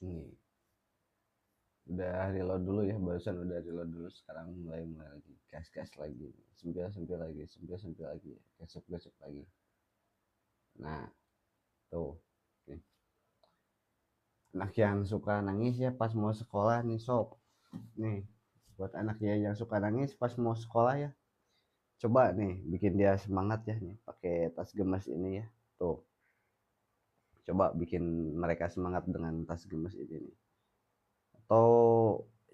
Nih, udah reload dulu ya, barusan udah reload dulu, sekarang mulai lagi, gas lagi, sempil lagi, sempil lagi, gesek lagi. Nah, tuh. Nih. Anak yang suka nangis ya pas mau sekolah nih sob. Nih, buat anaknya yang suka nangis pas mau sekolah ya, coba nih bikin dia semangat ya nih, pakai tas gemes ini ya. Tuh, coba bikin mereka semangat dengan tas gemes ini nih. Atau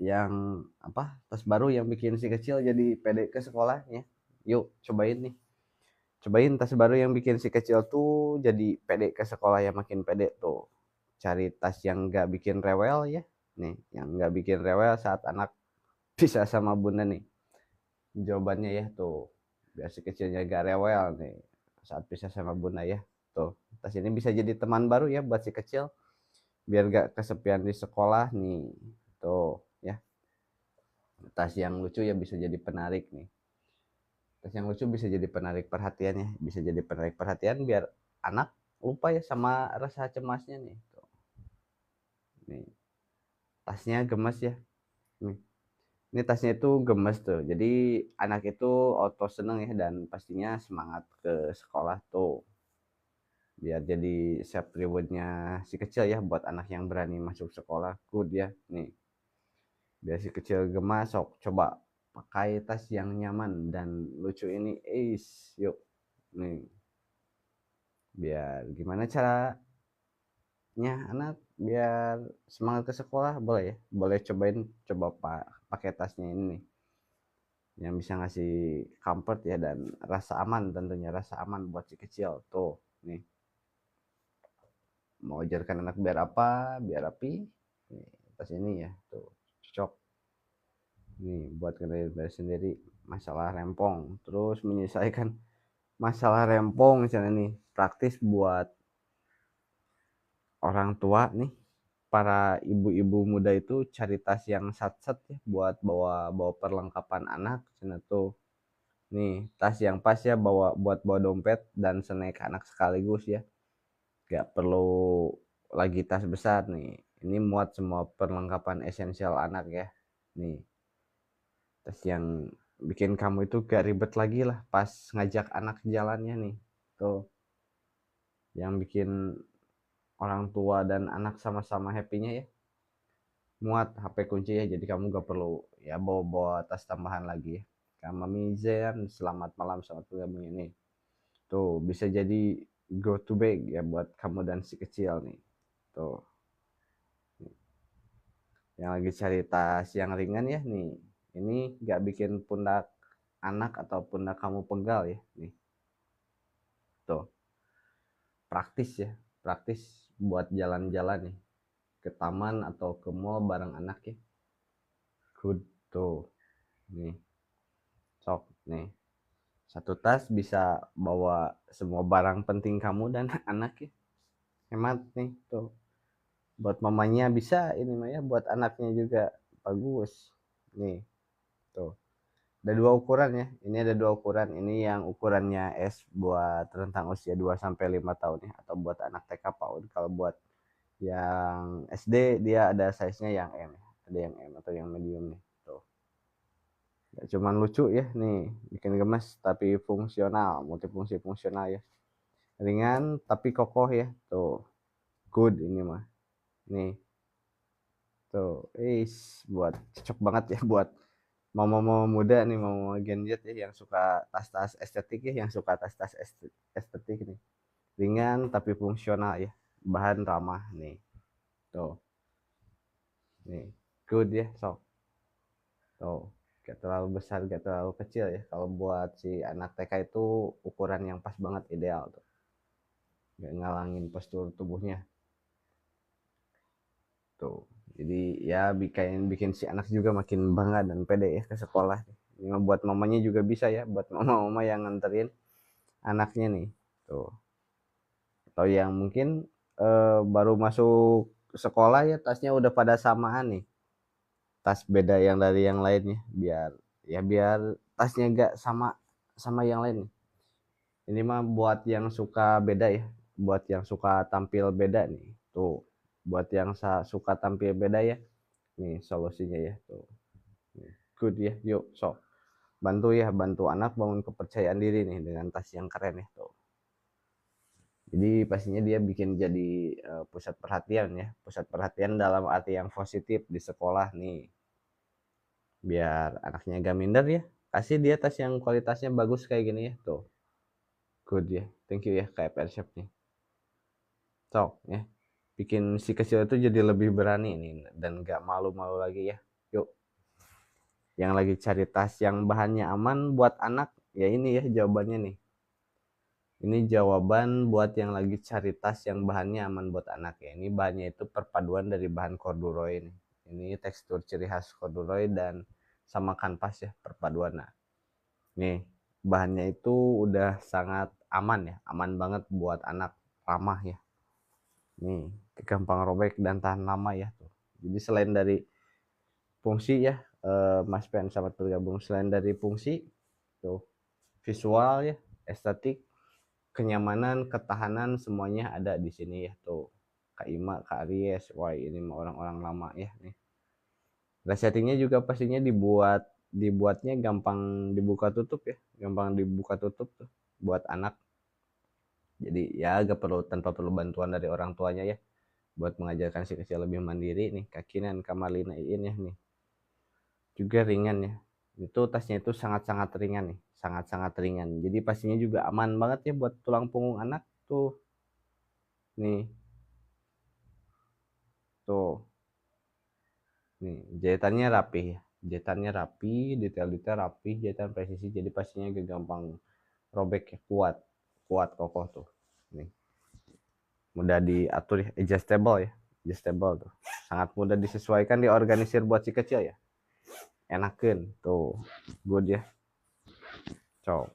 yang apa, tas baru yang bikin si kecil jadi pede ke sekolahnya. Yuk cobain nih, cobain tas baru yang bikin si kecil tuh jadi pede ke sekolah, ya makin pede tuh. Cari tas yang nggak bikin rewel ya, nih yang nggak bikin rewel saat anak pisah sama bunda nih. Jawabannya ya tuh, biar si kecilnya gak rewel nih saat pisah sama bunda ya. Tuh, tas ini bisa jadi teman baru ya buat si kecil, biar gak kesepian di sekolah nih. Tuh ya, tas yang lucu ya bisa jadi penarik nih. Tas yang lucu bisa jadi penarik perhatian ya, bisa jadi penarik perhatian biar anak lupa ya sama rasa cemasnya nih. Tuh. Nih, tasnya gemes ya. Nih. Ini tasnya itu gemes tuh. Jadi anak itu auto seneng ya, dan pastinya semangat ke sekolah tuh. Biar jadi self rewardnya si kecil ya, buat anak yang berani masuk sekolah. Good ya. Nih, biar si kecil gemas, sok coba pakai tas yang nyaman dan lucu ini. Yuk. Nih, biar gimana caranya anak biar semangat ke sekolah, boleh ya. Boleh cobain, coba pakai tasnya ini nih, yang bisa ngasih comfort ya, dan rasa aman, tentunya rasa aman buat si kecil tuh. Nih, mau ajarkan anak biar apa, biar rapi. Nih, tas ini ya tuh cocok nih buat kendali sendiri masalah rempong, terus menyelesaikan masalah rempong misalnya nih, praktis buat orang tua nih, para ibu-ibu muda itu cari tas yang sat-set ya, buat bawa bawa perlengkapan anak sana tuh. Nih, tas yang pas ya bawa buat bawa dompet dan snack anak sekaligus ya. Gak perlu lagi tas besar nih. Ini muat semua perlengkapan esensial anak ya. Nih, tas yang bikin kamu itu gak ribet lagi lah pas ngajak anak jalannya nih. Tuh, yang bikin orang tua dan anak sama-sama happy-nya ya. Muat HP kunci ya, jadi kamu gak perlu ya bawa-bawa tas tambahan lagi ya. Kama Mizen, selamat malam, selamat bergabung ini. Tuh, bisa jadi go to bag ya buat kamu dan si kecil nih. Tuh, yang lagi cari tas yang ringan ya nih. Ini gak bikin pundak anak atau pundak kamu pegal ya nih. Tuh, praktis ya, praktis buat jalan-jalan nih ke taman atau ke mall bareng anak ya. Good tuh. Nih, sok nih. Satu tas bisa bawa semua barang penting kamu dan anak ya. Hemat nih tuh. Buat mamanya bisa ini mah ya, buat anaknya juga bagus. Nih, tuh. Ada dua ukuran ya. Ini ada dua ukuran. Ini yang ukurannya S buat rentang usia 2 sampai 5 tahun ya, atau buat anak TK PAUD. Kalau buat yang SD dia ada size-nya yang M ya. Ada yang M atau yang medium nih. Tuh. Gak cuman lucu ya nih, bikin gemes tapi fungsional, multifungsi fungsional ya. Ringan tapi kokoh ya. Tuh. Good ini mah. Nih. Tuh. Buat cocok banget ya buat mama-mama muda nih, mama Gen Z ya, yang suka tas-tas estetik ya, yang suka tas-tas estetik nih. Ringan tapi fungsional ya. Bahan ramah nih. Tuh. Nih. Good ya, sok. Tuh. Gak terlalu besar, gak terlalu kecil ya. Kalau buat si anak TK itu ukuran yang pas banget, ideal tuh. Gak ngalangin postur tubuhnya. Tuh. Jadi ya bikin si anak juga makin bangga dan pede ya ke sekolah. Ini buat mamanya juga bisa ya, buat mama-mama yang nganterin anaknya nih. Tuh. Atau yang mungkin baru masuk sekolah ya, tasnya udah pada samaan nih, tas beda yang dari yang lainnya, biar tasnya gak sama sama yang lain nih. Ini mah buat yang suka beda ya, buat yang suka tampil beda nih. Tuh, buat yang suka tampil beda ya, nih solusinya ya tuh. Good ya, yuk sok bantu ya, bantu anak bangun kepercayaan diri nih dengan tas yang keren ya tuh. Jadi pastinya dia bikin jadi pusat perhatian ya, pusat perhatian dalam arti yang positif di sekolah nih, biar anaknya gak minder ya, kasih dia tas yang kualitasnya bagus kayak gini ya tuh. Good ya, thank you ya KFR Shop nih. Sok ya, bikin si kecil itu jadi lebih berani nih dan gak malu-malu lagi ya. Yuk, yang lagi cari tas yang bahannya aman buat anak, ya ini ya jawabannya nih. Ini jawaban buat yang lagi cari tas yang bahannya aman buat anak ya. Ini bahannya itu perpaduan dari bahan corduroy ini. Ini tekstur ciri khas corduroy dan sama kanvas ya, perpaduan. Nah, nih bahannya itu udah sangat aman ya, aman banget buat anak, ramah ya. Nih, gampang robek dan tahan lama ya tuh. Jadi selain dari fungsi ya, Mas Pen sahabat bergabung, selain dari fungsi tuh, visual ya, estetik, kenyamanan, ketahanan semuanya ada di sini ya tuh. Kak Ima, Kak Aries, wah ini mah orang-orang lama ya nih. Resettingnya juga pastinya dibuatnya gampang dibuka tutup ya, gampang dibuka tutup tuh buat anak. Jadi ya gak perlu, tanpa perlu bantuan dari orang tuanya ya, buat mengajarkan si kecil lebih mandiri nih. Kakinan Kamalina Iin ya nih. Juga ringan ya. Itu tasnya itu sangat-sangat ringan nih, sangat-sangat ringan. Jadi pastinya juga aman banget ya buat tulang punggung anak tuh. Nih. Tuh. Nih, jahitannya rapi ya. Jahitannya rapi, detail-detail rapi, jahitan presisi, jadi pastinya gak gampang robek ya, kuat. Kuat kokoh tuh. Nih. Mudah diatur ya, adjustable ya. Adjustable tuh. Sangat mudah disesuaikan, diorganisir buat si kecil ya. Enakan tuh. Good ya. Cok.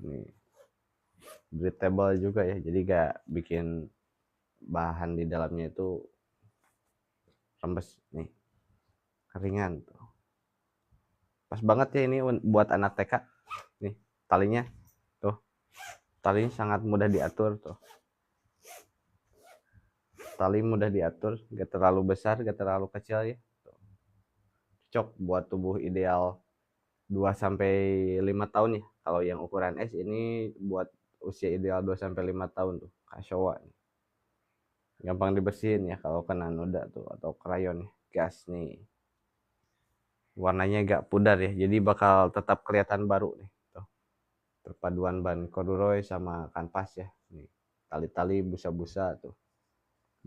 Nih. Breathable juga ya. Jadi gak bikin bahan di dalamnya itu rembes nih. Ringan tuh. Pas banget ya ini buat anak TK. Nih, talinya tuh. Talinya sangat mudah diatur tuh. Tali mudah diatur, gak terlalu besar, gak terlalu kecil ya. Cocok buat tubuh ideal 2-5 tahun ya. Kalau yang ukuran S ini buat usia ideal 2-5 tahun tuh. Kashowa nih. Gampang dibersihin ya kalau kena noda tuh atau krayon ya. Gas nih. Warnanya gak pudar ya, jadi bakal tetap kelihatan baru nih. Tuh. Perpaduan bahan corduroy sama kanvas ya. Nih. Tali-tali busa-busa tuh.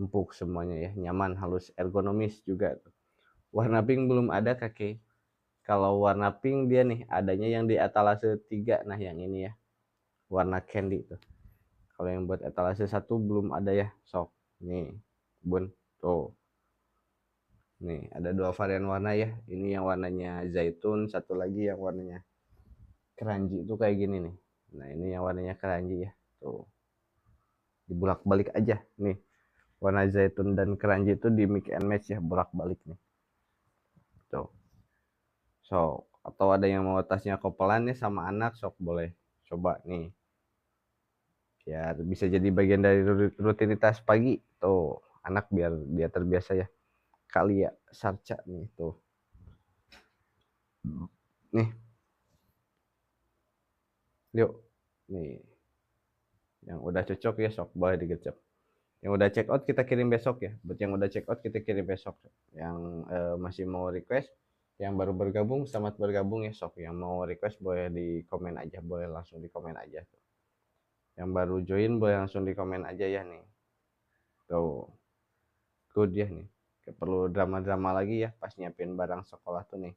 Empuk semuanya ya, nyaman, halus, ergonomis juga tuh. Warna pink belum ada kakek. Kalau warna pink dia nih adanya yang di etalase 3. Nah yang ini ya, warna candy tuh. Kalau yang buat etalase 1 belum ada ya, sok. Nih, bun, tuh. Nih ada 2 varian warna ya. Ini yang warnanya zaitun, satu lagi yang warnanya keranji itu kayak gini nih. Nah ini yang warnanya keranji ya, tuh. Dibulak-balik aja nih. Warna zaitun dan keranji itu di mix and match ya, bolak-balik nih. Tuh. Sok, atau ada yang mau tasnya kopelan nih sama anak, sok boleh coba nih. Biar bisa jadi bagian dari rutinitas pagi tuh. Anak biar dia terbiasa ya. Kali ya sarca nih tuh. Nih. Yuk. Nih. Yang udah cocok ya sok boleh digecep. Yang udah check out kita kirim besok ya. Buat yang udah check out kita kirim besok. Yang masih mau request, yang baru bergabung selamat bergabung ya sok. Yang mau request boleh di komen aja, boleh langsung di komen aja. Yang baru join boleh langsung di komen aja ya nih. Tuh. Good ya nih. Gak perlu drama-drama lagi ya pas nyiapin barang sekolah tuh nih.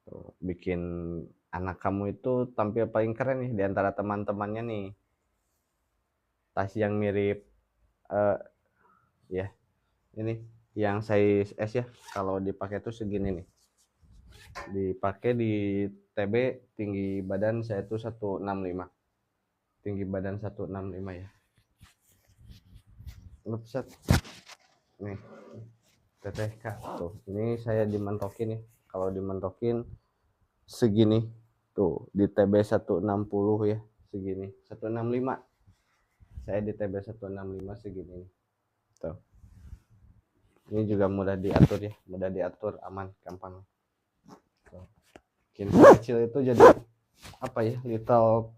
Tuh, bikin anak kamu itu tampil paling keren nih di antara teman-temannya nih. Tas yang mirip ya. Ini yang size S ya. Kalau dipakai tuh segini nih. Dipakai di TB, tinggi badan saya tuh 165. Tinggi badan 165 ya. Lepset. Nih. TTK tuh. Ini saya dimentokin ya. Kalau dimentokin segini tuh di TB 160 ya, segini 165. Saya di TB 165 segini. tuh. Ini juga mudah diatur ya, mudah diatur, aman, gampang tuh. Bikin kecil itu jadi apa ya, little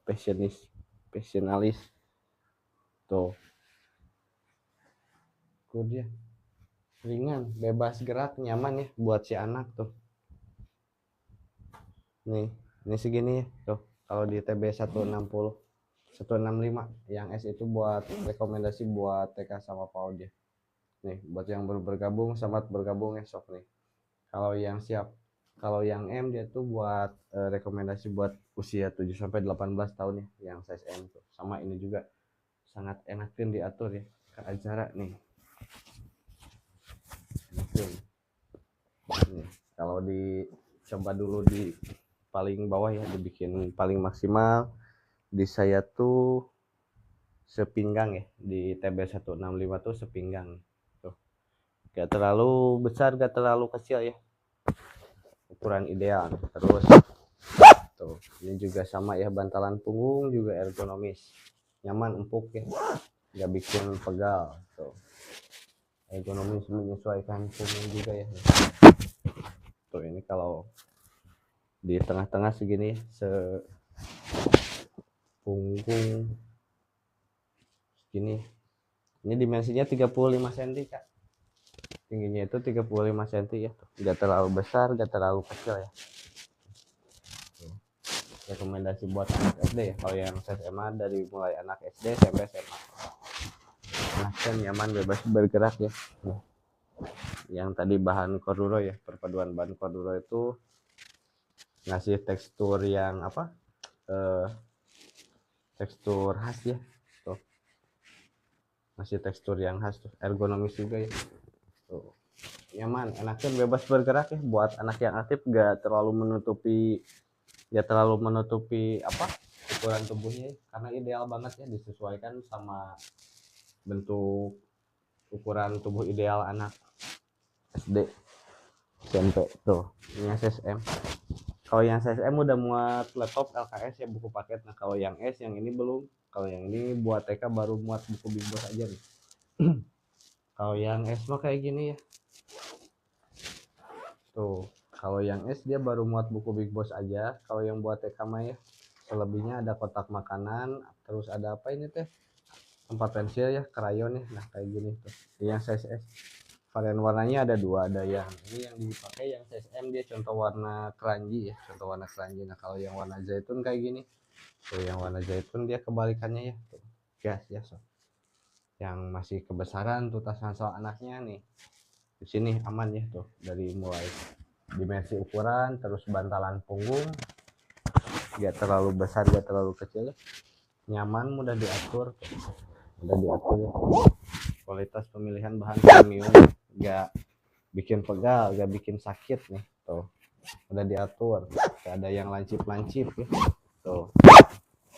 passionalis tuh. Dia ringan, bebas gerak, nyaman ya buat si anak tuh. Nih, ini segini ya tuh. Kalau di TB 160 165 yang S itu buat rekomendasi buat TK sama PAUD ya. Nih, buat yang baru bergabung, selamat bergabung ya sok nih. Kalau yang siap, kalau yang M dia tuh buat rekomendasi buat usia 7 sampai 18 tahun ya, yang size M tuh. Sama ini juga sangat enakin diatur ya ke acara nih. Nih, kalau dicoba dulu di paling bawah ya, dibikin paling maksimal. Di saya tuh sepinggang ya, di TB 165 tuh sepinggang tuh. Gak terlalu besar, gak terlalu kecil ya, ukuran ideal. Terus tuh, ini juga sama ya, bantalan punggung juga ergonomis, nyaman, empuk ya, gak bikin pegal tuh. Ergonomis, menyesuaikan punggung juga ya. Tuh, ini kalau di tengah-tengah segini punggung segini, ini dimensinya 35 cm kak, tingginya itu 35 cm ya, gak terlalu besar gak terlalu kecil ya. Rekomendasi buat anak SD ya, kalau yang SMA dari mulai anak SD sampai SMA, nah, nyaman, bebas bergerak ya. Yang tadi bahan corduro ya, perpaduan bahan corduro itu ngasih tekstur yang apa, tekstur khas ya tuh, ngasih tekstur yang khas tuh, ergonomis juga ya tuh, nyaman, enakan, bebas bergerak ya buat anak yang aktif, gak terlalu menutupi apa, ukuran tubuhnya ya, karena ideal banget ya, disesuaikan sama bentuk ukuran tubuh ideal anak SD SMP tuh. Ini SSM. Kalau yang SSM udah muat laptop LKS ya, buku paket. Nah kalau yang S yang ini belum. Kalau yang ini buat TK baru muat buku Big Boss aja nih. Kalau yang S mah kayak gini ya. Tuh, kalau yang S dia baru muat buku Big Boss aja. Kalau yang buat TK mah ya, selebihnya ada kotak makanan, terus ada apa ini teh? Tempat pensil ya, krayon ya. Nah kayak gini tuh. Yang size S. Varian warnanya ada dua, ada yang ini yang dipakai yang size M, dia contoh warna keranji ya, contoh warna keranji. Nah kalau yang warna zaitun kayak gini tuh, yang warna zaitun dia kebalikannya ya tuh, gas ya. So, yang masih kebesaran tuh tas ransel anaknya nih, di sini aman ya tuh, dari mulai dimensi ukuran, terus bantalan punggung gak terlalu besar gak terlalu kecil, nyaman, mudah diatur ya. Kualitas pemilihan bahan premium, gak bikin pegal, gak bikin sakit nih tuh, udah diatur, gak ada yang lancip-lancip ya tuh.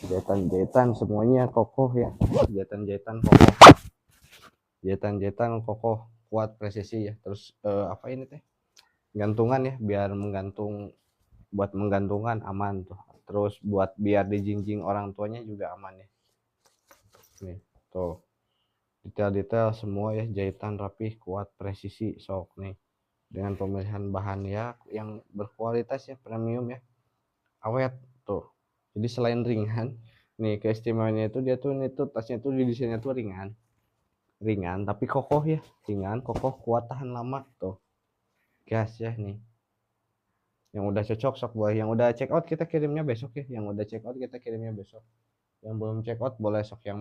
Jahitan semuanya kokoh ya, jahitan kokoh, kuat, presisi ya. Terus apa ini teh, gantungan ya, biar menggantung, buat menggantungan aman tuh. Terus buat biar dijinjing orang tuanya juga aman ya. Nih tuh, detail-detail semua ya, jahitan rapih, kuat, presisi, sok nih, dengan pemilihan bahan ya yang berkualitas ya, premium ya, awet tuh. Jadi selain ringan nih, keistimewaannya itu dia tuh, ini tuh tasnya tuh didesainnya tuh ringan tapi kokoh ya, ringan, kokoh, kuat, tahan lama tuh, gas ya nih. Yang udah cocok sok boleh, yang udah check out kita kirimnya besok ya, yang udah check out kita kirimnya besok, yang belum check out boleh sok, yang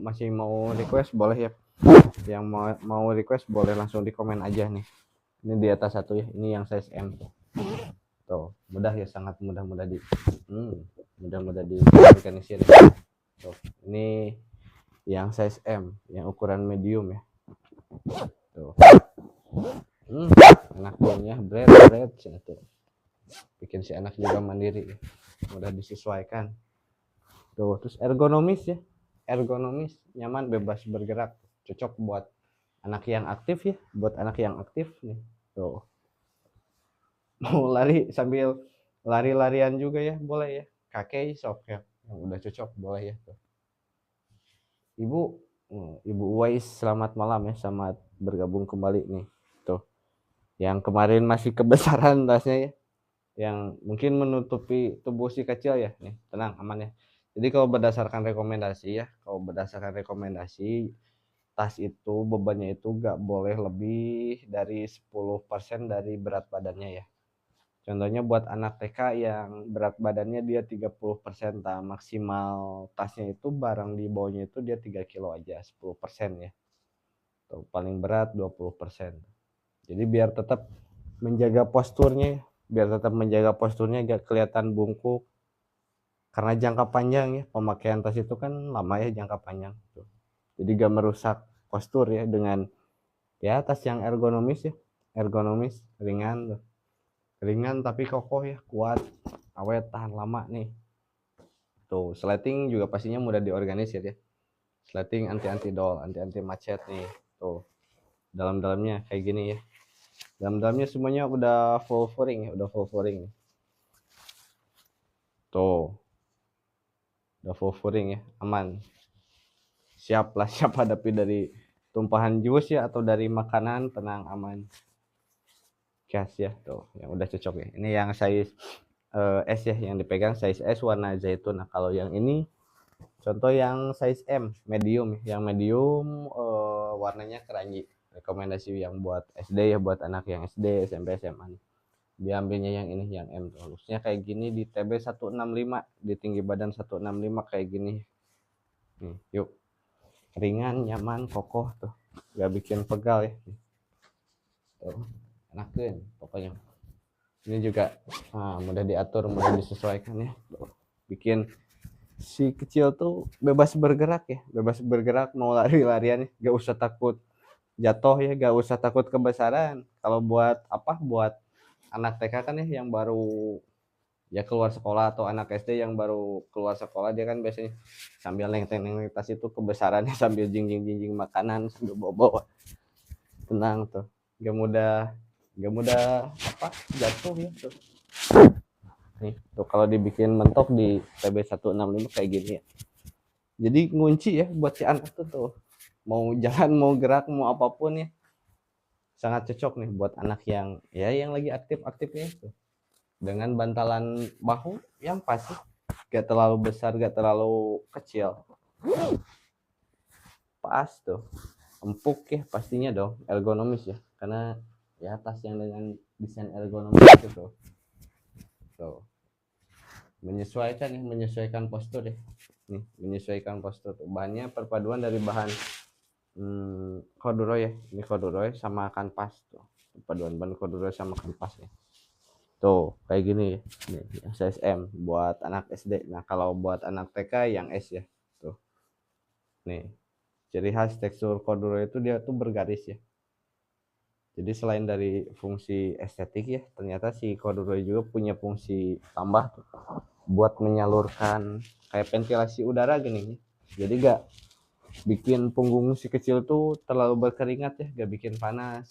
masih mau request boleh ya, yang mau request boleh langsung di komen aja nih. Ini di atas satu ya, ini yang size M tuh, mudah ya, sangat mudah diorganisir ya. Tuh, ini yang size M, yang ukuran medium ya tuh. Anak punya bread tuh, bikin si anak juga mandiri ya, mudah disesuaikan tuh. Terus ergonomis ya, nyaman, bebas bergerak, cocok buat anak yang aktif ya, buat anak yang aktif nih tuh, mau lari sambil lari-larian juga ya boleh ya, kakek sok ya, yang udah cocok boleh ya tuh. Ibu Ibu Uwais, selamat malam ya, selamat bergabung kembali nih. Tuh, yang kemarin masih kebesaran tasnya ya, yang mungkin menutupi tubuh si kecil ya. Nih, tenang, aman ya. Jadi kalau berdasarkan rekomendasi, tas itu bebannya itu gak boleh lebih dari 10% dari berat badannya ya. Contohnya buat anak TK yang berat badannya dia 30%, maksimal tasnya itu barang di bawahnya itu dia 3 kilo aja, 10% ya. Tuh, paling berat 20%. Jadi biar tetap menjaga posturnya, gak kelihatan bungkuk. Karena jangka panjang ya, pemakaian tas itu kan lama ya, jangka panjang. Tuh. Jadi gak merusak postur ya, dengan ya tas yang ergonomis ya, ringan tuh. Ringan tapi kokoh ya, kuat, awet, tahan lama nih. Tuh, sleting juga pastinya mudah diorganisir ya. Sleting anti dol, anti macet nih. Tuh, dalam-dalamnya kayak gini ya. Dalam-dalamnya semuanya udah full fouring ya, Tuh, udah full fouring ya, aman. Siap hadapi dari tumpahan jus ya atau dari makanan, tenang, aman. Gas ya, tuh, yang udah cocok ya. Ini yang size S ya, yang dipegang size S warna zaitun. Nah, kalau yang ini contoh yang size M, medium ya. Yang medium warnanya keranji. Rekomendasi yang buat SD ya, buat anak yang SD, SMP, SMA nih. Diambilnya yang ini, yang M tuh. Harusnya kayak gini di TB 165, di tinggi badan 165 kayak gini. Nih, yuk. Ringan, nyaman, kokoh tuh. Gak bikin pegal ya. Tuh, enakin pokoknya. Ini juga mudah diatur, mudah disesuaikan ya. Bikin si kecil tuh bebas bergerak ya, mau lari-larian ya, gak usah takut jatuh ya, gak usah takut kebesaran. Kalau buat anak TK kan ya, yang baru ya keluar sekolah, atau anak SD yang baru keluar sekolah, dia kan biasanya sambil nenteng tas itu kebesarannya, sambil jingjing makanan, sambil bawa tenang tuh, gak mudah jatuh ya tuh. Nih tuh, kalau dibikin mentok di TB 165 kayak gini ya, jadi ngunci ya buat si anak tuh mau jalan, mau gerak, mau apapun ya, sangat cocok nih buat anak yang ya yang lagi aktifnya itu, dengan bantalan bahu yang pasti gak terlalu besar, gak terlalu kecil, pas tuh, empuk ya pastinya dong, ergonomis ya, karena ya tas yang dengan desain ergonomis itu tuh menyesuaikan postur ya. Nih, menyesuaikan postur tuh. Bahannya perpaduan dari bahan corduroy ya, ini corduroy sama kanvas tuh, perpaduan bahan corduroy sama kanvas ya. Tuh kayak gini ya, nih yang size M buat anak SD. Nah kalau buat anak TK yang S ya, tuh nih ciri khas tekstur corduroy itu dia tuh bergaris ya. Jadi selain dari fungsi estetik ya, ternyata si corduroy juga punya fungsi tambah tuh, buat menyalurkan kayak ventilasi udara gini. Jadi gak bikin punggung si kecil tuh terlalu berkeringat ya, gak bikin panas.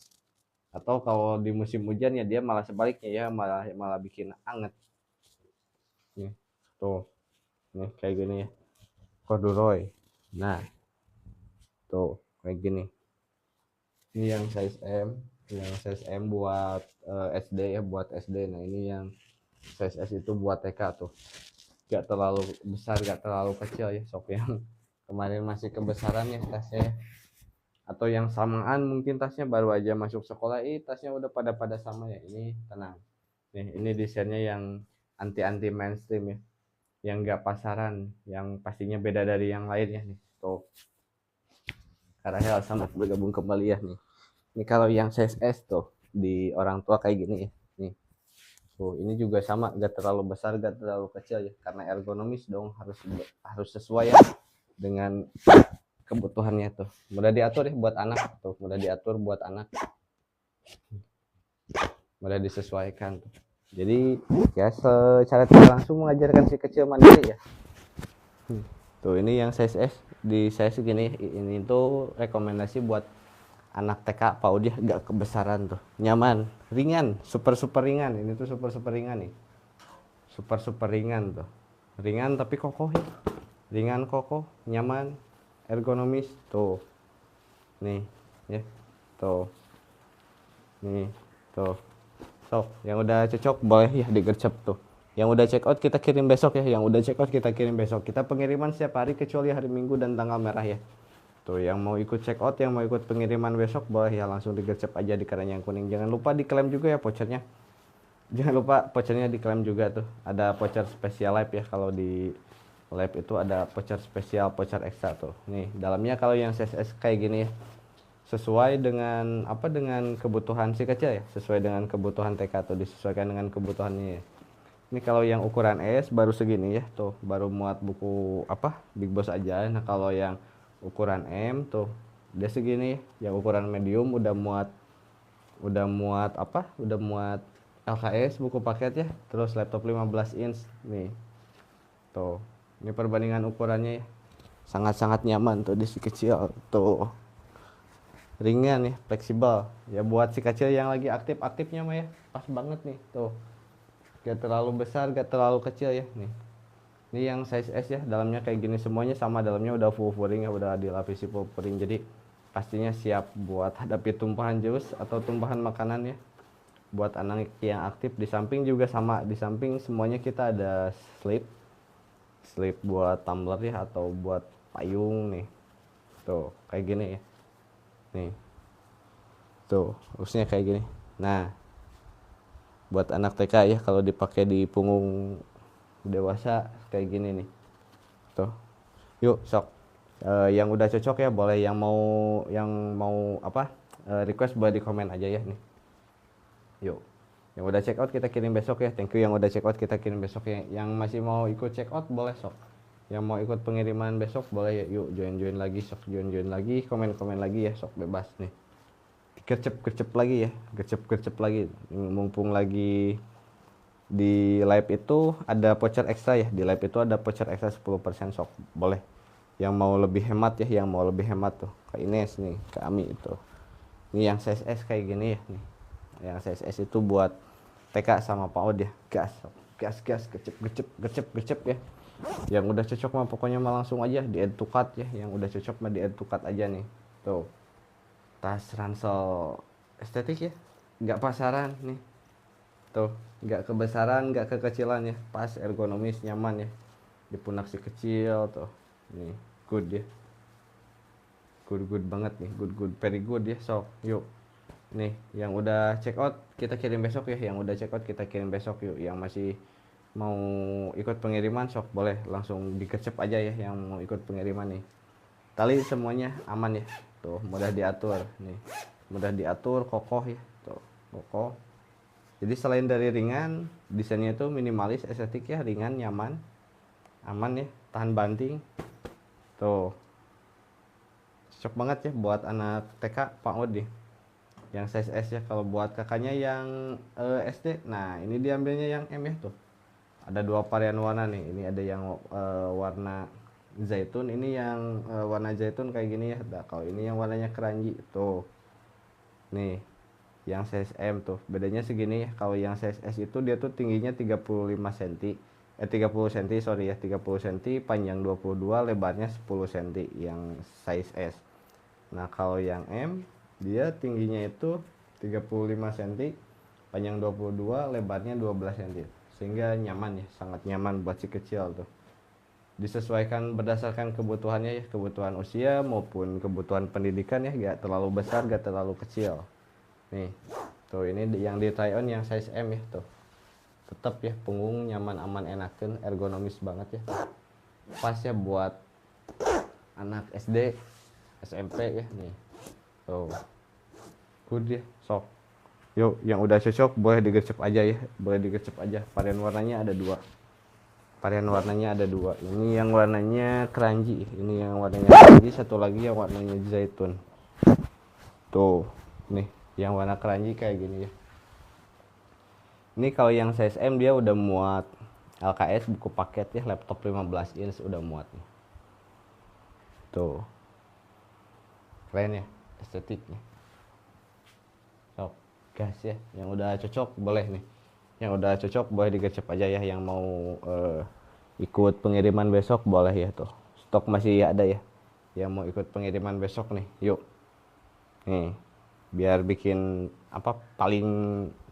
Atau kalau di musim hujan ya dia malah sebaliknya ya, malah bikin anget. Nih, tuh. Nih kayak gini ya. Corduroy. Nah, tuh kayak gini. Ini yang size M buat SD ya, buat SD. Nah, ini yang size S itu buat TK tuh. Gak terlalu besar, gak terlalu kecil ya, sok yang kemarin masih kebesaran ya tasnya, atau yang samaan mungkin tasnya baru aja masuk sekolah, tasnya udah pada sama ya. Ini tenang nih, ini desainnya yang anti mainstream ya, yang gak pasaran, yang pastinya beda dari yang lainnya nih. Tuh, Karahel sama bergabung kembali ya nih. Ini kalau yang size S tuh di orang tua kayak gini ya. Nih. Tuh, ini juga sama, gak terlalu besar, gak terlalu kecil ya, karena ergonomis dong, harus sesuai ya dengan kebutuhannya tuh. Mudah diatur ya buat anak tuh, mudah disesuaikan tuh. Jadi ya secara tidak langsung mengajarkan si kecil mandiri ya. Tuh ini yang size S di size segini, ini tuh rekomendasi buat anak TK PAUD ya, gak kebesaran tuh, nyaman, ringan, super ringan. Ini tuh super ringan nih, super ringan tuh, ringan tapi kokoh ya, ringan, kokoh, nyaman, ergonomis tuh. Nih ya, tuh. Nih, tuh. Sok, yang udah cocok boleh ya digercep tuh. Yang udah check out kita kirim besok ya. Yang udah check out kita kirim besok. Kita pengiriman setiap hari kecuali hari Minggu dan tanggal merah ya. Tuh, yang mau ikut check out, yang mau ikut pengiriman besok boleh ya langsung digercep aja di keranjang kuning. Jangan lupa diklaim juga ya vouchernya. Jangan lupa vouchernya diklaim juga tuh. Ada voucher spesial live ya, kalau di live itu ada voucher spesial, voucher ekstra tuh. Nih, dalamnya kalau yang CSS kayak gini ya. Sesuai dengan apa, dengan kebutuhan si kecil ya, sesuai dengan kebutuhan TK atau disesuaikan dengan kebutuhannya ya. Ini kalau yang ukuran S baru segini ya tuh, baru muat buku apa Big Boss aja. Nah kalau yang ukuran M tuh dia segini ya. Yang ukuran medium udah muat LKS buku paket ya, terus laptop 15 inch nih tuh. Ini perbandingan ukurannya ya, sangat-sangat nyaman tuh di si kecil tuh. Ringan ya, fleksibel ya buat si kecil yang lagi aktif-aktifnya mah ya, pas banget nih tuh. Gak terlalu besar, gak terlalu kecil ya nih. Ini yang size S ya, dalamnya kayak gini semuanya sama, dalamnya udah full furing ya, udah dilapisi full furing, jadi pastinya siap buat hadapi tumpahan jus atau tumpahan makanan ya. Buat anak yang aktif, di samping juga sama, di samping semuanya kita ada slip buat tumbler ya, atau buat payung nih tuh, kayak gini ya nih tuh, harusnya kayak gini. Nah buat anak TK ya, kalau dipakai di punggung dewasa kayak gini nih tuh. Yuk sok, yang udah cocok ya boleh, yang mau apa, request boleh di komen aja ya nih. Yuk, yang udah check out kita kirim besok ya. Thank you yang udah check out, kita kirim besok ya. Yang masih mau ikut check out boleh sok, yang mau ikut pengiriman besok boleh ya. Yuk join lagi sok, join lagi, komen lagi ya sok, bebas nih. Gercep lagi ya, gercep lagi, mumpung lagi di live itu ada voucher ekstra ya. Di live itu ada voucher ekstra 10% sok, boleh yang mau lebih hemat ya, yang mau lebih hemat tuh ke Ines nih, ke Ami itu. Ini yang size S kayak gini ya nih, yang size S itu buat TK sama PAUD ya. Gas gercep ya. Yang udah cocok mah pokoknya mah langsung aja di add to cart ya. Yang udah cocok mah di add to cart aja nih tuh. Tas ransel estetik ya, nggak pasaran nih tuh, nggak kebesaran nggak kekecilan ya, pas ergonomis nyaman ya di pundak si kecil tuh. Nih good ya, good banget nih, good very good ya. So yuk nih, yang udah check out kita kirim besok ya, yang udah check out kita kirim besok yuk. Yang masih mau ikut pengiriman sok boleh langsung digercep aja ya, yang mau ikut pengiriman nih. Tali semuanya aman ya tuh, mudah diatur nih, mudah diatur, kokoh ya tuh, kokoh. Jadi selain dari ringan, desainnya itu minimalis, estetik ya, ringan, nyaman, aman ya, tahan banting tuh. Cocok banget ya buat anak TK PAUD nih yang size S ya. Kalau buat kakaknya yang SD, nah ini diambilnya yang M ya tuh. Ada dua varian warna nih, ini ada yang warna zaitun, ini yang warna zaitun kayak gini ya. Nah, kalau ini yang warnanya keranji tuh. Nih, yang size M tuh bedanya segini ya. Kalau yang size S itu dia tuh tingginya 35 cm. 30 cm, sorry ya, 30 cm, panjang 22, lebarnya 10 cm yang size S. Nah, kalau yang M dia tingginya itu 35 cm, panjang 22, lebarnya 12 cm. Sehingga nyaman ya, sangat nyaman buat si kecil tuh. Disesuaikan berdasarkan kebutuhannya ya, kebutuhan usia maupun kebutuhan pendidikan ya, gak terlalu besar gak terlalu kecil nih tuh. Ini yang di try on yang size M ya tuh, tetap ya punggung nyaman, aman, enakan, ergonomis banget ya, pas ya buat anak SD SMP ya nih tuh, good ya. Sok yuk, yang udah cocok boleh digercep aja ya, boleh digercep aja. Varian warnanya ada dua, ini yang warnanya keranji, ini yang warnanya keranji, satu lagi yang warnanya zaitun tuh. Nih yang warna keranji kayak gini ya. Ini kalau yang size M dia udah muat LKS buku paket ya, laptop 15 inch udah muat nih tuh. Keren ya, estetik nih. Sok gas ya, yang udah cocok boleh nih, yang udah cocok boleh digercep aja ya. Yang mau ikut pengiriman besok boleh ya tuh, stok masih ada ya. yang mau ikut pengiriman besok nih, yuk nih, biar bikin apa paling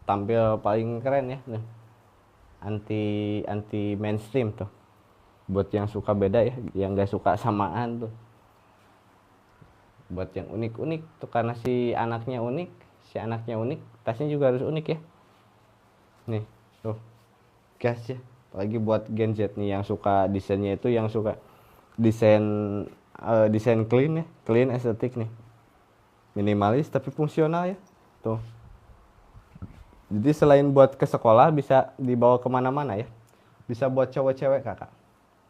tampil paling keren ya nih. Anti anti mainstream tuh, buat yang suka beda ya, yang gak suka samaan tuh, buat yang unik-unik tuh, karena si anaknya unik, tasnya juga harus unik ya. Nih tuh, gas ya. Apalagi buat Gen Z nih yang suka desainnya itu, yang suka desain desain clean ya, clean estetik nih, minimalis tapi fungsional ya tuh. Jadi selain buat ke sekolah, bisa dibawa kemana-mana ya, bisa buat cewek-cewek kakak.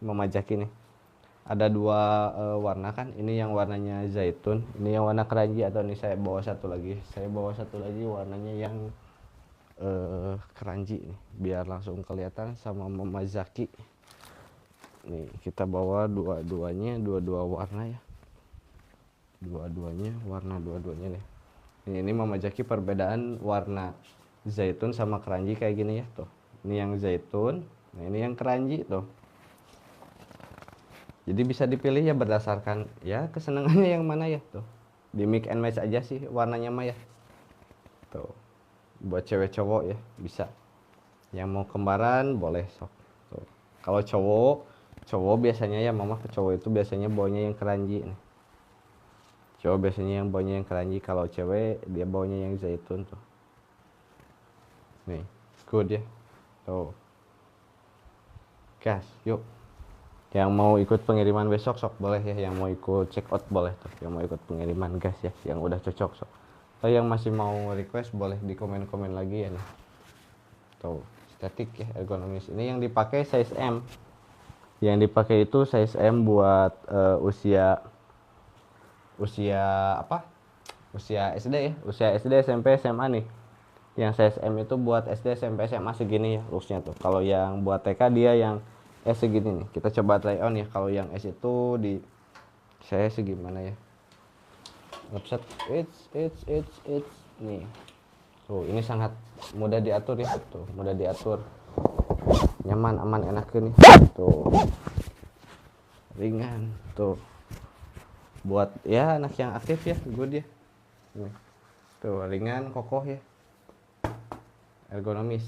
Memajak ini ada dua warna kan, ini yang warnanya zaitun, ini yang warna keranji, atau ini saya bawa satu lagi warnanya yang keranji nih, biar langsung kelihatan sama Mama Zaki. Nih kita bawa dua-duanya warna ya, dua-duanya nih. Ini Mama Zaki, perbedaan warna zaitun sama keranji kayak gini ya tuh. Ini yang zaitun, nah ini yang keranji tuh. Jadi bisa dipilih ya berdasarkan ya kesenangannya yang mana ya tuh. Di mix and match aja sih warnanya mah ya. Tuh. Buat cewek cowok ya bisa. Yang mau kembaran boleh sok. Tuh. Kalau cowok biasanya ya mama, ke cowok itu biasanya bawanya yang keranji nih. Cowok biasanya yang bawanya yang keranji, kalau cewek dia bawanya yang zaitun tuh. Nih, good ya. Tuh. Gas, yuk. Yang mau ikut pengiriman besok sok boleh ya, yang mau ikut check out boleh tuh, yang mau ikut pengiriman gas ya, yang udah cocok sok. Atau yang masih mau request boleh di komen-komen lagi ya nih. Tuh, estetik ya, ergonomis. Ini yang dipakai size M. Yang dipakai itu size M buat usia apa? Usia SD ya, usia SD, SMP, SMA nih. Yang size M itu buat SD, SMP, SMA segini ya looknya tuh. Kalau yang buat TK dia yang S segini nih. Kita coba try on ya. Kalau yang S itu di saya segimana ya. Website it's nih. Tuh, ini sangat mudah diatur ya. Tuh, mudah diatur. Nyaman, aman, enak ini. Tuh. Ringan tuh. Buat ya anak yang aktif ya, good ya. Nih. Tuh, ringan, kokoh ya. Ergonomis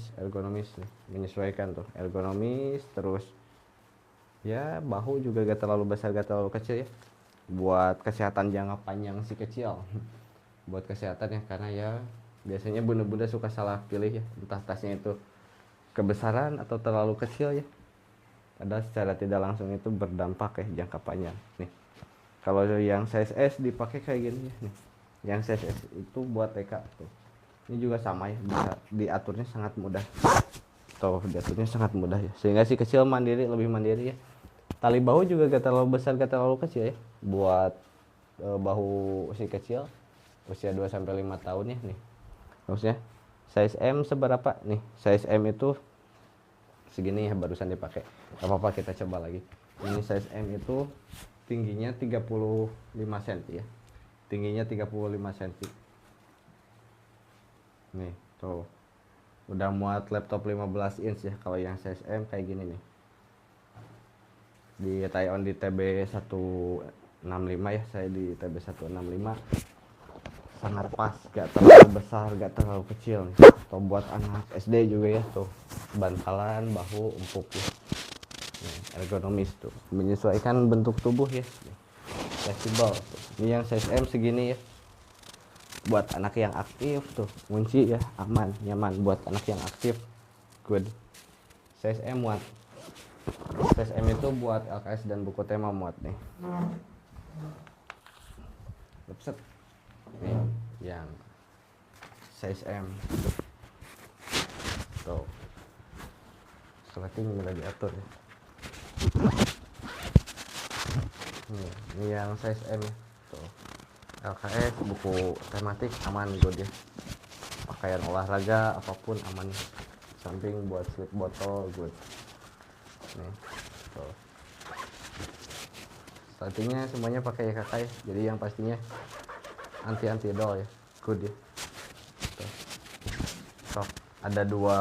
nih, menyesuaikan tuh, ergonomis. Terus ya bahu juga gak terlalu besar, gak terlalu kecil ya, buat kesehatan jangka panjang si kecil. Buat kesehatan ya, karena ya biasanya bunda-bunda suka salah pilih ya, entah tasnya itu kebesaran atau terlalu kecil ya, padahal secara tidak langsung itu berdampak ya jangka panjang nih. Kalau yang size S dipakai kayak gini ya nih, yang size S itu buat TK tuh. Ini juga sama ya, bisa diaturnya sangat mudah. Tuh, diaturnya sangat mudah ya, sehingga si kecil lebih mandiri ya. Tali bahu juga gak terlalu besar, gak terlalu kecil ya, buat bahu si kecil usia 2-5 tahun ya nih. Maksudnya size M seberapa nih? Size M itu segini ya, barusan dipakai. Gak apa-apa, kita coba lagi. Ini size M itu tingginya 35 cm ya. Tingginya 35 cm. Nih, tuh. Udah muat laptop 15 inch ya kalau yang size M kayak gini nih. Di tie on di TB 165 ya, saya di TB 165. Sangat pas, gak terlalu besar, gak terlalu kecil nih. Atau buat anak SD juga ya tuh. Bantalan, bahu empuk ya. Nih, ergonomis tuh, menyesuaikan bentuk tubuh ya. Fleksibel tuh. Ini yang size M segini ya. Buat anak yang aktif tuh, kunci ya, aman, nyaman buat anak yang aktif, good. Size M muat. Size M itu buat LKS dan buku tema muat nih. Website nih yang size M tuh, sleting udah diatur ya. Ini yang size M ya tuh. LKS, buku tematik aman, good ya. Pakaian olahraga apapun aman. Samping buat slip botol, good. Nih, tuh. Startingnya semuanya pakai kakak ya. Jadi yang pastinya anti dol ya, good ya. Tuh. So, ada dua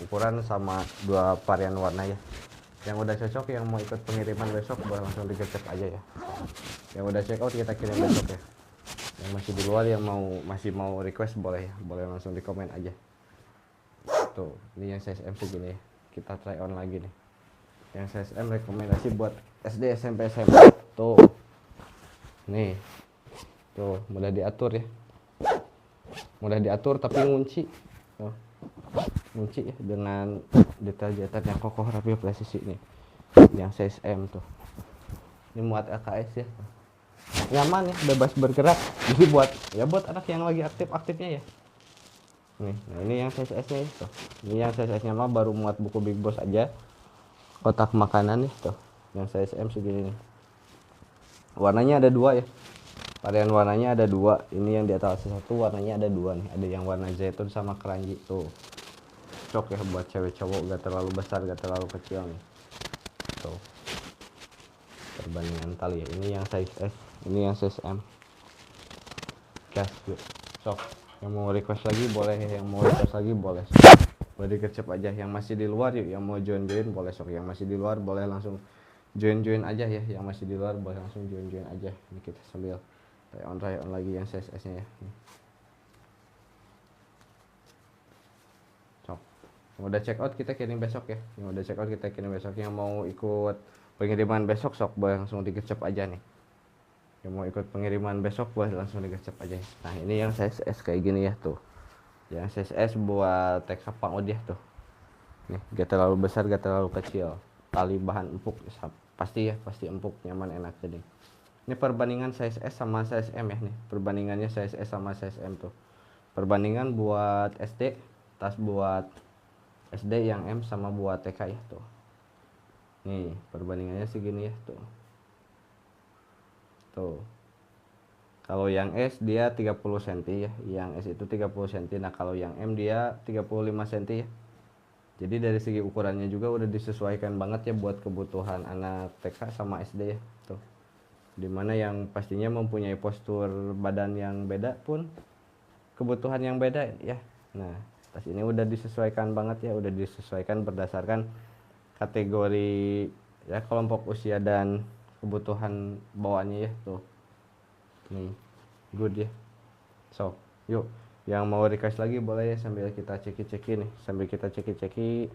ukuran sama dua varian warna ya. Yang udah cocok, yang mau ikut pengiriman besok boleh langsung digercep aja ya. Yang udah check out kita kirim besok ya. Yang masih di luar yang masih mau request boleh ya, boleh langsung di komen aja. Tuh, ini yang size M segini ya. Kita try on lagi nih. Yang size M rekomendasi buat SD, SMP, SMA. Tuh. Nih. Tuh, mudah diatur ya. Mudah diatur tapi ngunci. Tuh. Ngunci ya dengan detail jahitan yang kokoh, rapi, presisi nih. Yang size M tuh. Ini muat LKS ya. Nyaman ya, bebas bergerak. Jadi buat anak yang lagi aktif-aktifnya ya. Nih, nah ini yang size S nya tuh. Ini yang size S nya mah baru muat buku Big Boss aja. Kotak makanan nih tuh. Yang size M segini nih. Warnanya ada dua ya. Varian warnanya ada dua. Ini yang di atas satu warnanya ada dua nih. Ada yang warna zaitun sama keranji tuh. Cocok ya buat cewek cowok, gak terlalu besar, gak terlalu kecil nih. Tuh. Perbandingan tali ya. Ini yang size S, ini yang size M. Gas yuk. Sok. Yang mau request lagi boleh, yang mau request lagi boleh. Boleh dikercep aja. Yang masih di luar yuk, yang mau join boleh sok. Yang masih di luar boleh langsung join aja ya. Yang masih di luar boleh langsung join aja. Ini kita sambil try on lagi yang size S nya ya. Sok. Yang udah check out kita kirim besok ya. Yang udah check out kita kirim besok. Yang mau ikut pengiriman besok sok boleh langsung dikercep aja nih. Yang mau ikut pengiriman besok boleh langsung digercep aja. Nah ini yang size S kayak gini ya tuh. Yang size S buat teks Pang Udiah tuh. Nih gak terlalu besar, gak terlalu kecil. Tali bahan empuk pasti ya, pasti empuk, nyaman, enak jadi. Ini perbandingan size S sama size M ya nih. Perbandingannya size S sama size M tuh. Perbandingan buat SD, tas buat SD yang M sama buat TK ya tuh. Nih perbandingannya segini ya tuh. Tuh. Kalau yang S dia 30 cm ya. Yang S itu 30 cm. Nah, kalau yang M dia 35 cm ya. Jadi dari segi ukurannya juga udah disesuaikan banget ya buat kebutuhan anak TK sama SD ya. Tuh. Dimana yang pastinya mempunyai postur badan yang beda pun kebutuhan yang beda ya. Nah, tas ini udah disesuaikan banget ya, udah disesuaikan berdasarkan kategori ya, kelompok usia dan kebutuhan bawaannya ya tuh. Nih good ya. So yuk yang mau request lagi boleh ya, sambil kita ceki-ceki nih, sambil kita ceki-ceki.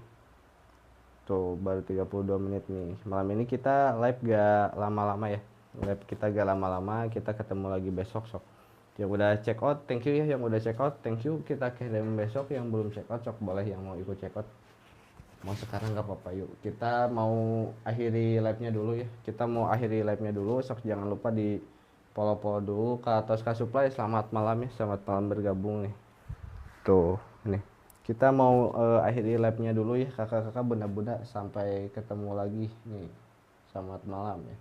Tuh baru 32 menit nih. Malam ini kita live gak lama-lama ya, live kita gak lama-lama. Kita ketemu lagi besok sok. Yang udah check out thank you ya, yang udah check out thank you. Kita kirim besok. Yang belum check out sok boleh, yang mau ikut check out mau sekarang gak apa-apa. Yuk kita mau akhiri live nya dulu ya, kita mau akhiri live nya dulu sok. Jangan lupa di follow dulu ke Tosca Supply. Selamat malam ya, selamat malam bergabung nih. Tuh nih kita mau akhiri live nya dulu ya kakak-kakak, bunda-bunda. Sampai ketemu lagi nih, selamat malam ya.